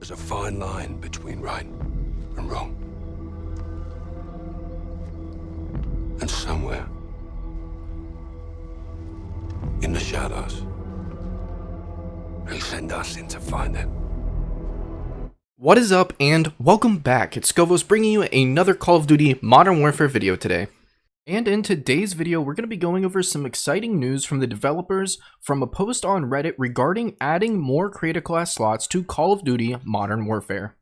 There's a fine line between right and wrong. And somewhere in the shadows, they send us in to find it. What is up, and welcome back. It's Scovos bringing you another Call of Duty Modern Warfare video today. And in today's video, we're going to be going over some exciting news from the developers from a post on Reddit regarding adding more creator class slots to Call of Duty Modern Warfare.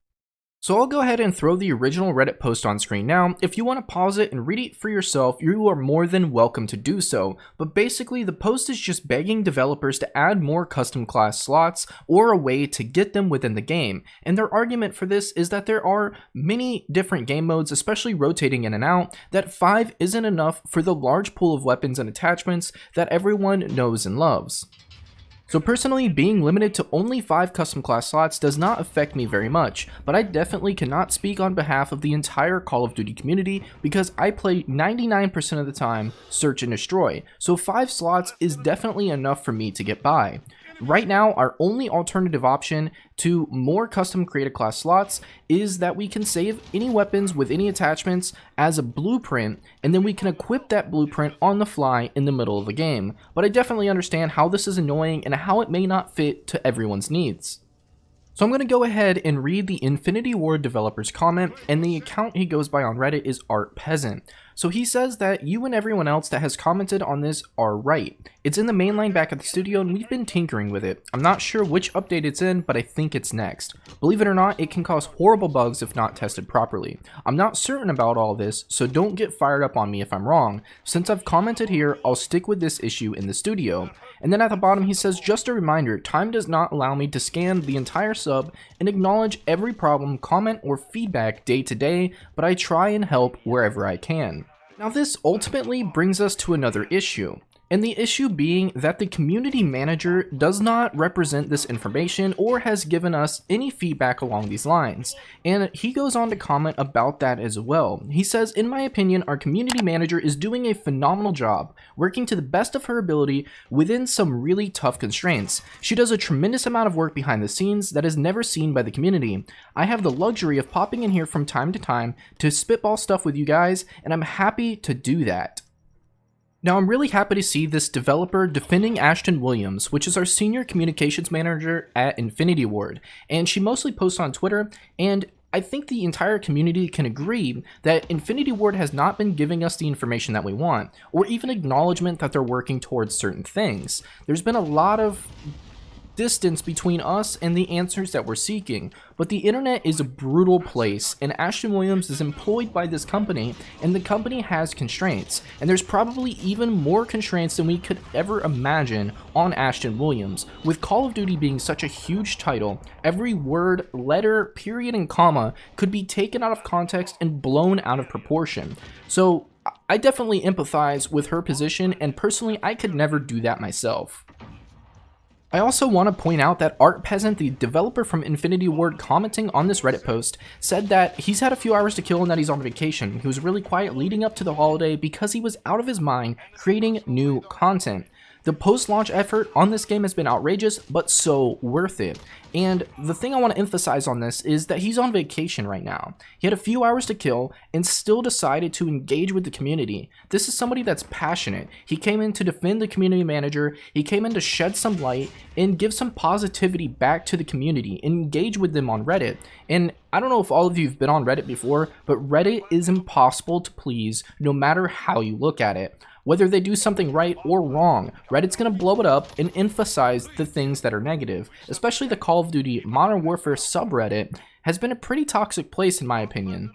So I'll go ahead and throw the original Reddit post on screen now. If you want to pause it and read it for yourself, you are more than welcome to do so. But basically, the post is just begging developers to add more custom class slots or a way to get them within the game. And their argument for this is that there are many different game modes, especially rotating in and out, that 5 isn't enough for the large pool of weapons and attachments that everyone knows and loves. So personally, being limited to only 5 custom class slots does not affect me very much, but I definitely cannot speak on behalf of the entire Call of Duty community because I play 99% of the time search and destroy, so 5 slots is definitely enough for me to get by. Right now, our only alternative option to more custom creator class slots is that we can save any weapons with any attachments as a blueprint, and then we can equip that blueprint on the fly in the middle of the game. But I definitely understand how this is annoying and how it may not fit to everyone's needs. So I'm going to go ahead and read the Infinity Ward developer's comment, and the account he goes by on Reddit is Art Peasant. So he says that you and everyone else that has commented on this are right. It's in the main line back at the studio and we've been tinkering with it. I'm not sure which update it's in, but I think it's next. Believe it or not, it can cause horrible bugs if not tested properly. I'm not certain about all this, so don't get fired up on me if I'm wrong. Since I've commented here, I'll stick with this issue in the studio. And then at the bottom he says, just a reminder, time does not allow me to scan the entire sub and acknowledge every problem, comment, or feedback day to day, but I try and help wherever I can. Now this ultimately brings us to another issue, and the issue being that the community manager does not represent this information or has given us any feedback along these lines, and he goes on to comment about that as well. He says, in my opinion, our community manager is doing a phenomenal job, working to the best of her ability within some really tough constraints. She does a tremendous amount of work behind the scenes that is never seen by the community. I have the luxury of popping in here from time to time to spitball stuff with you guys, and I'm happy to do that. Now, I'm really happy to see this developer defending Ashton Williams, which is our senior communications manager at Infinity Ward, and she mostly posts on Twitter, and I think the entire community can agree that Infinity Ward has not been giving us the information that we want, or even acknowledgement that they're working towards certain things. There's been a lot of distance between us and the answers that we're seeking, but the internet is a brutal place, and Ashton Williams is employed by this company, and the company has constraints, and there's probably even more constraints than we could ever imagine on Ashton Williams. With Call of Duty being such a huge title, every word, letter, period, and comma could be taken out of context and blown out of proportion. So I definitely empathize with her position, and personally I could never do that myself. I also want to point out that Art Peasant, the developer from Infinity Ward, commenting on this Reddit post, said that he's had a few hours to kill and that he's on vacation. He was really quiet leading up to the holiday because he was out of his mind creating new content. The post-launch effort on this game has been outrageous, but so worth it. And the thing I want to emphasize on this is that he's on vacation right now. He had a few hours to kill and still decided to engage with the community. This is somebody that's passionate. He came in to defend the community manager, he came in to shed some light and give some positivity back to the community, engage with them on Reddit. And I don't know if all of you have been on Reddit before, but Reddit is impossible to please no matter how you look at it. Whether they do something right or wrong, Reddit's going to blow it up and emphasize the things that are negative. Especially the Call of Duty Modern Warfare subreddit has been a pretty toxic place in my opinion.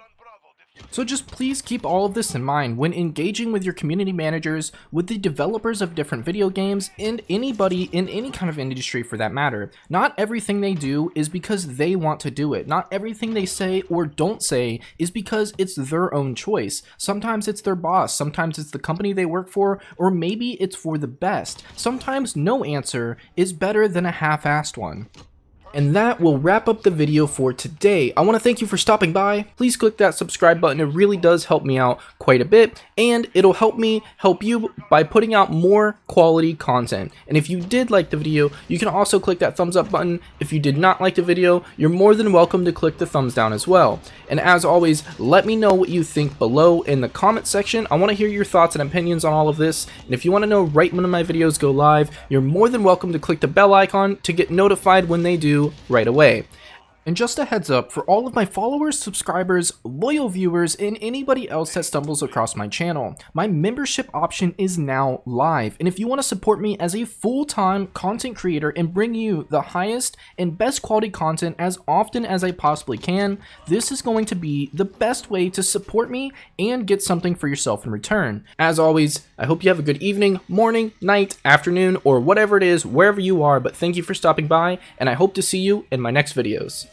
So just please keep all of this in mind when engaging with your community managers, with the developers of different video games, and anybody in any kind of industry for that matter. Not everything they do is because they want to do it. Not everything they say or don't say is because it's their own choice. Sometimes it's their boss, sometimes it's the company they work for, or maybe it's for the best. Sometimes no answer is better than a half-assed one. And that will wrap up the video for today. I want to thank you for stopping by. Please click that subscribe button. It really does help me out quite a bit, and it'll help me help you by putting out more quality content. And if you did like the video, you can also click that thumbs up button. If you did not like the video, you're more than welcome to click the thumbs down as well. And as always, let me know what you think below in the comment section. I want to hear your thoughts and opinions on all of this. And if you want to know right when my videos go live, you're more than welcome to click the bell icon to get notified when they do right away. And just a heads up for all of my followers, subscribers, loyal viewers, and anybody else that stumbles across my channel, my membership option is now live. And if you want to support me as a full-time content creator and bring you the highest and best quality content as often as I possibly can, this is going to be the best way to support me and get something for yourself in return. As always, I hope you have a good evening, morning, night, afternoon, or whatever it is, wherever you are, but thank you for stopping by, and I hope to see you in my next videos.